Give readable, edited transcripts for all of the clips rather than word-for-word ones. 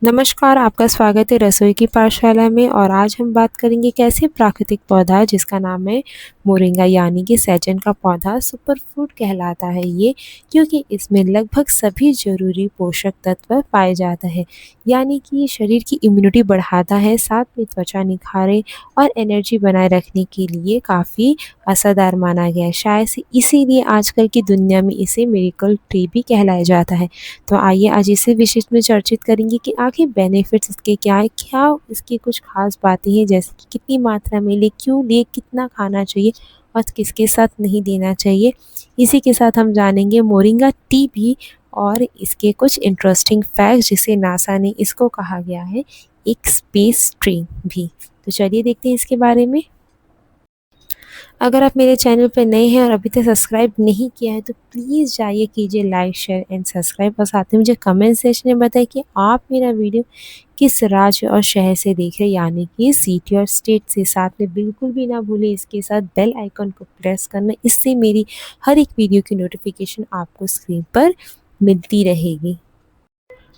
नमस्कार, आपका स्वागत है रसोई की पाठशाला में। और आज हम बात करेंगे कैसे प्राकृतिक पौधा जिसका नाम है मोरिंगा यानी कि सहजन का पौधा सुपर फूड कहलाता है ये, क्योंकि इसमें लगभग सभी ज़रूरी पोषक तत्व पाए जाते हैं। यानी कि ये शरीर की इम्यूनिटी बढ़ाता है, साथ में त्वचा निखारें और एनर्जी बनाए रखने के लिए काफ़ी असरदार माना गया है। शायद से इसीलिए आजकल की दुनिया में इसे मिरेकल ट्री भी कहलाया जाता है। तो आइए आज इसी विषय में चर्चित करेंगे कि आखिर बेनिफिट्स इसके क्या है, क्या इसकी कुछ खास बातें हैं, जैसे कि कितनी मात्रा में ले, क्यों ले, कितना खाना चाहिए और किसके साथ नहीं देना चाहिए। इसी के साथ हम जानेंगे मोरिंगा टी भी और इसके कुछ इंटरेस्टिंग फैक्ट्स, जिसे नासा ने इसको कहा गया है एक स्पेस ट्री भी। तो चलिए देखते हैं इसके बारे में। अगर आप मेरे चैनल पर नए हैं और अभी तक सब्सक्राइब नहीं किया है तो प्लीज़ जाइए, कीजिए लाइक, शेयर एंड सब्सक्राइब, और साथ में मुझे कमेंट सेक्शन में बताएं कि आप मेरा वीडियो किस राज्य और शहर से देख रहे हैं, यानी कि सिटी और स्टेट से। साथ में बिल्कुल भी ना भूलें इसके साथ बेल आइकन को प्रेस करना, इससे मेरी हर एक वीडियो की नोटिफिकेशन आपको स्क्रीन पर मिलती रहेगी।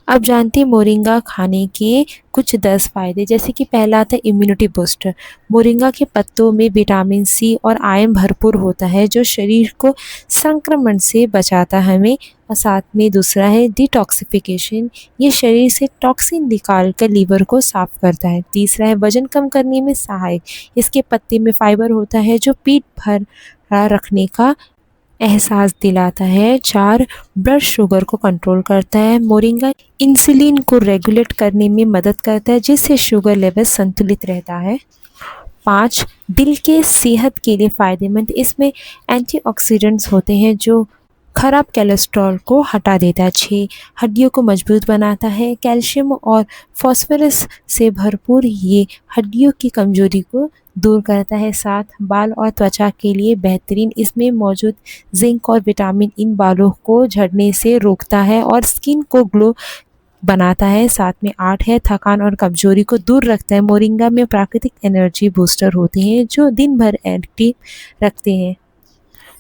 अब जानते हैं मोरिंगा खाने के कुछ 10 फ़ायदे। जैसे कि पहला आता है इम्यूनिटी बूस्टर। मोरिंगा के पत्तों में विटामिन सी और आयरन भरपूर होता है, जो शरीर को संक्रमण से बचाता है हमें। और साथ में दूसरा है डिटॉक्सिफिकेशन। ये शरीर से टॉक्सिन निकाल कर लीवर को साफ करता है। तीसरा है वजन कम करने में सहायक। इसके पत्ते में फाइबर होता है जो पेट भरा रखने का एहसास दिलाता है। 4, ब्लड शुगर को कंट्रोल करता है। मोरिंगा इंसुलिन को रेगुलेट करने में मदद करता है, जिससे शुगर लेवल संतुलित रहता है। 5, दिल के सेहत के लिए फ़ायदेमंद। इसमें एंटीऑक्सीडेंट्स होते हैं जो खराब कोलेस्ट्रॉल को हटा देता है। 6, हड्डियों को मजबूत बनाता है। कैल्शियम और फास्फोरस से भरपूर ये हड्डियों की कमजोरी को दूर करता है। 7, बाल और त्वचा के लिए बेहतरीन। इसमें मौजूद जिंक और विटामिन इन बालों को झड़ने से रोकता है और स्किन को ग्लो बनाता है। साथ में 8 है थकान और कमजोरी को दूर रखता है। मोरिंगा में प्राकृतिक एनर्जी बूस्टर होते हैं जो दिन भर एक्टिव रखते हैं।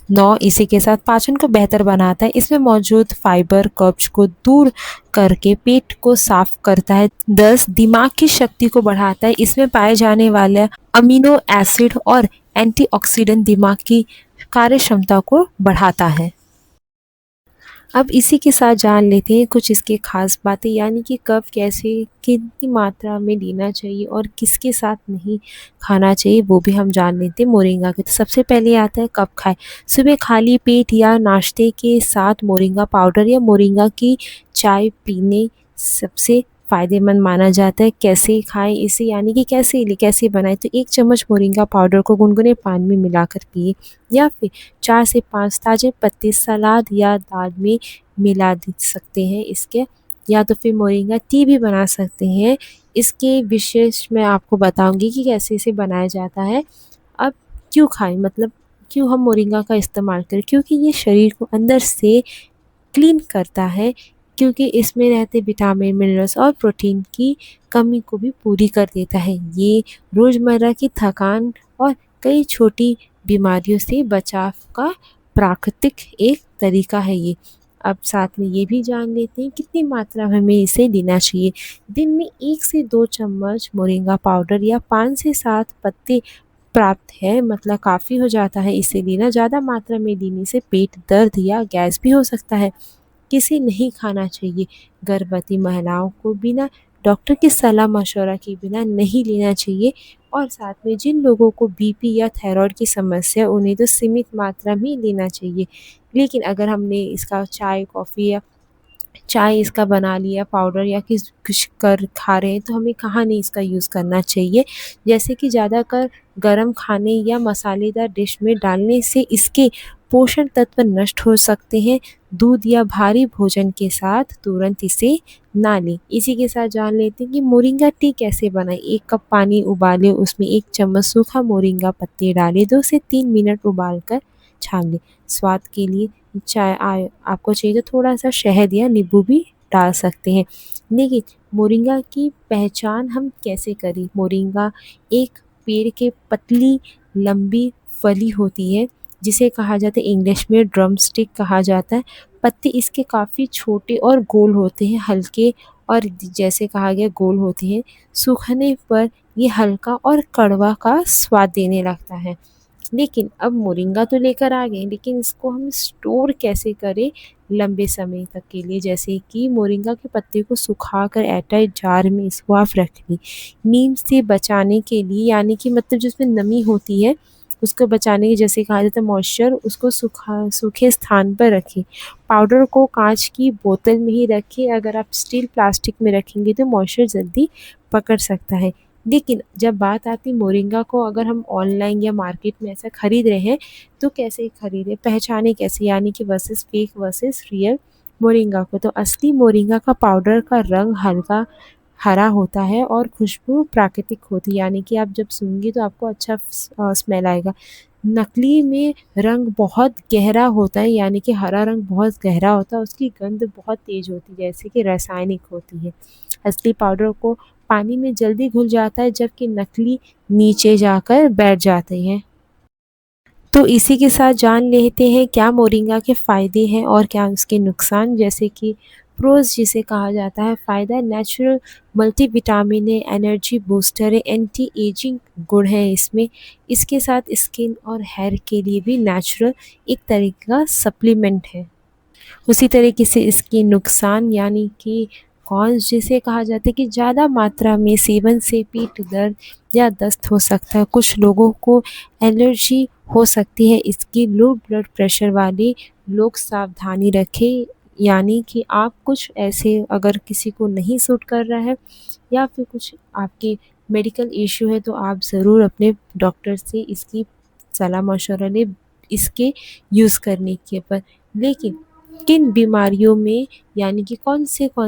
9, इसी के साथ पाचन को बेहतर बनाता है। इसमें मौजूद फाइबर कब्ज को दूर करके पेट को साफ करता है। 10, दिमाग की शक्ति को बढ़ाता है। इसमें पाए जाने वाले अमीनो एसिड और एंटीऑक्सीडेंट दिमाग की कार्य क्षमता को बढ़ाता है। अब इसी के साथ जान लेते हैं कुछ इसके खास बातें, यानी कि कब, कैसे, कितनी मात्रा में लेना चाहिए और किसके साथ नहीं खाना चाहिए, वो भी हम जान लेते हैं मोरिंगा के। तो सबसे पहले आता है कब खाएं। सुबह खाली पेट या नाश्ते के साथ मोरिंगा पाउडर या मोरिंगा की चाय पीने सबसे फ़ायदेमंद माना जाता है। कैसे खाएं इसे, यानी कि कैसे बनाएं। तो 1 चम्मच मोरिंगा पाउडर को गुनगुने पानी में मिलाकर पिए, या फिर 4 से 5 ताज़े पत्ते सलाद या दाल में मिला दे सकते हैं इसके, या तो फिर मोरिंगा टी भी बना सकते हैं। इसके विशेष मैं आपको बताऊंगी कि कैसे इसे बनाया जाता है। अब क्यों खाएं, मतलब क्यों हम मोरिंगा का इस्तेमाल करें, क्योंकि ये शरीर को अंदर से क्लीन करता है, क्योंकि इसमें रहते विटामिन, मिनरल्स और प्रोटीन की कमी को भी पूरी कर देता है। ये रोज़मर्रा की थकान और कई छोटी बीमारियों से बचाव का प्राकृतिक एक तरीका है ये। अब साथ में ये भी जान लेते हैं कितनी मात्रा में हमें इसे लेना चाहिए। दिन में 1 से 2 चम्मच मोरिंगा पाउडर या 5 से 7 पत्ते प्राप्त है, मतलब काफ़ी हो जाता है इसे लेना। ज़्यादा मात्रा में लेने से पेट दर्द या गैस भी हो सकता है। किसे नहीं खाना चाहिए, गर्भवती महिलाओं को बिना डॉक्टर की सलाह मशवरा के बिना नहीं लेना चाहिए। और साथ में जिन लोगों को बीपी या थायराइड की समस्या, उन्हें तो सीमित मात्रा में लेना चाहिए। लेकिन अगर हमने इसका चाय, कॉफ़ी या चाय इसका बना लिया पाउडर या कुछ कर खा रहे हैं, तो हमें कहाँ नहीं इसका यूज़ करना चाहिए। जैसे कि ज़्यादातर गरम खाने या मसालेदार डिश में डालने से इसके पोषण तत्व नष्ट हो सकते हैं। दूध या भारी भोजन के साथ तुरंत इसे ना लें। इसी के साथ जान लेते हैं कि मोरिंगा टी कैसे बनाएं। 1 कप पानी उबालें, उसमें 1 चम्मच सूखा मोरिंगा पत्ते डालें, 2 से 3 मिनट उबाल कर छान लें। स्वाद के लिए चाय आपको चाहिए तो थोड़ा सा शहद या नींबू भी डाल सकते हैं। लेकिन मोरिंगा की पहचान हम कैसे करें। मोरिंगा एक पेड़ के पतली लंबी फली होती है, जिसे कहा जाता है इंग्लिश में ड्रम स्टिक कहा जाता है। पत्ते इसके काफ़ी छोटे और गोल होते हैं, हल्के और जैसे कहा गया गोल होती हैं। सूखने पर ये हल्का और कड़वा का स्वाद देने लगता है। लेकिन अब मोरिंगा तो लेकर आ गए, लेकिन इसको हम स्टोर कैसे करें लंबे समय तक के लिए। जैसे कि मोरिंगा के पत्ते को सुखाकर एयरटाइट जार में इसको आप रख लें। नीम से बचाने के लिए, यानी कि मतलब जिसमें नमी होती है उसको बचाने के, जैसे कहा जाता है मॉइस्चर, उसको सूखे स्थान पर रखें। पाउडर को कांच की बोतल में ही रखें। अगर आप स्टील प्लास्टिक में रखेंगे तो मॉइस्चर जल्दी पकड़ सकता है। लेकिन जब बात आती मोरिंगा को अगर हम ऑनलाइन या मार्केट में ऐसा खरीद रहे हैं तो कैसे खरीदें, पहचाने कैसे, यानी कि versus fake versus real moringa को। तो असली मोरिंगा का पाउडर का रंग हल्का हरा होता है और खुशबू प्राकृतिक होती है, यानी कि आप जब सूंघेंगे तो आपको अच्छा स्मेल आएगा। नकली में रंग बहुत गहरा होता है, यानी कि हरा रंग बहुत गहरा होता है, उसकी गंध बहुत तेज होती है, जैसे कि रासायनिक होती है। असली पाउडर को पानी में जल्दी घुल जाता है, जबकि नकली नीचे जाकर बैठ जाते हैं। तो इसी के साथ जान लेते हैं क्या मोरिंगा के फ़ायदे हैं और क्या उसके नुकसान। जैसे कि प्रोज जिसे कहा जाता है, फ़ायदा नेचुरल मल्टीविटामिन है, एनर्जी बूस्टर है, एंटी एजिंग गुण है इसमें। इसके साथ स्किन और हेयर के लिए भी नेचुरल एक तरीके का सप्लीमेंट है। उसी तरीके से इसके नुकसान, यानी कि कॉन्स जिसे कहा जाता है कि ज़्यादा मात्रा में सेवन से पेट दर्द या दस्त हो सकता है। कुछ लोगों को एलर्जी हो सकती है इसकी। लो ब्लड प्रेशर वाले लोग सावधानी रखें, यानी कि आप कुछ ऐसे अगर किसी को नहीं सूट कर रहा है या फिर कुछ आपके मेडिकल इश्यू है तो आप ज़रूर अपने डॉक्टर से इसकी सलाह मशवरा लें इसके यूज़ करने के पर। लेकिन किन बीमारियों में, यानी कि कौन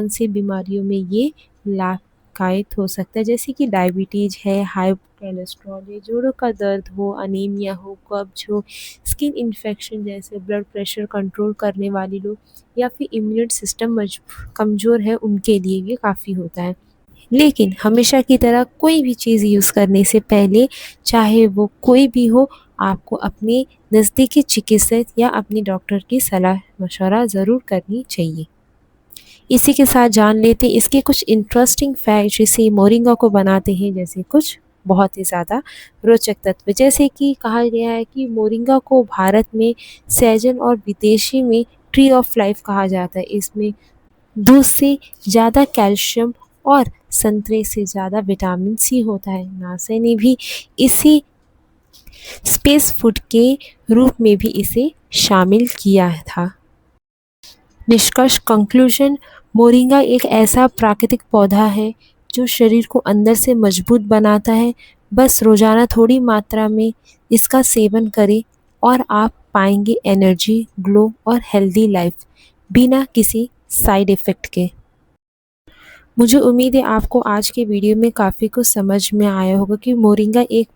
से बीमारियों में ये लाभदायक हो सकता है, जैसे कि डायबिटीज़ है, हाई कोलेस्ट्रॉल है, जोड़ों का दर्द हो, अनीमिया हो, कब्ज हो, स्किन इन्फेक्शन जैसे ब्लड प्रेशर कंट्रोल करने वाले लोग, या फिर इम्यून सिस्टम कमज़ोर है उनके लिए ये काफ़ी होता है। लेकिन हमेशा की तरह कोई भी चीज़ यूज़ करने से पहले, चाहे वो कोई भी हो, आपको अपने नज़दीकी चिकित्सक या अपने डॉक्टर की सलाह मशवरा ज़रूर करनी चाहिए। इसी के साथ जान लेते हैं इसके कुछ इंटरेस्टिंग फैक्ट जिसे मोरिंगा को बनाते हैं, जैसे कुछ बहुत ही ज़्यादा रोचक तत्व। जैसे कि कहा गया है कि मोरिंगा को भारत में सैजन और विदेशी में ट्री ऑफ लाइफ कहा जाता है। इसमें दूध से ज़्यादा कैल्शियम और संतरे से ज़्यादा विटामिन सी होता है। नासा ने भी इसी स्पेस फूड के रूप में भी इसे शामिल किया था। निष्कर्ष कंक्लूजन, मोरिंगा एक ऐसा प्राकृतिक पौधा है जो शरीर को अंदर से मजबूत बनाता है। बस रोज़ाना थोड़ी मात्रा में इसका सेवन करें और आप पाएंगे एनर्जी, ग्लो और हेल्दी लाइफ बिना किसी साइड इफ़ेक्ट के। मुझे उम्मीद है आपको आज के वीडियो में काफ़ी कुछ समझ में आया होगा कि मोरिंगा एक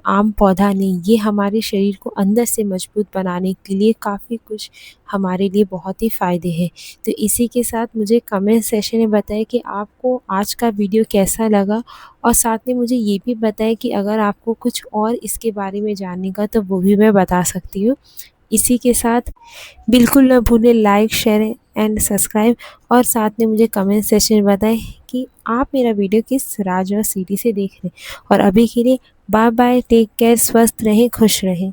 आम पौधा नहीं, ये हमारे शरीर को अंदर से मजबूत बनाने के लिए काफ़ी कुछ हमारे लिए बहुत ही फ़ायदे हैं। तो इसी के साथ मुझे कमेंट सेक्शन में बताएं कि आपको आज का वीडियो कैसा लगा, और साथ में मुझे ये भी बताएं कि अगर आपको कुछ और इसके बारे में जानने का तो वो भी मैं बता सकती हूँ। इसी के साथ बिल्कुल ना भूलें लाइक, शेयर एंड सब्सक्राइब, और साथ में मुझे कमेंट सेक्शन में बताएं कि आप मेरा वीडियो किस राज्य और सिटी से देख रहे हैं। और अभी के लिए बाय बाय, टेक केयर, स्वस्थ रहें, खुश रहें।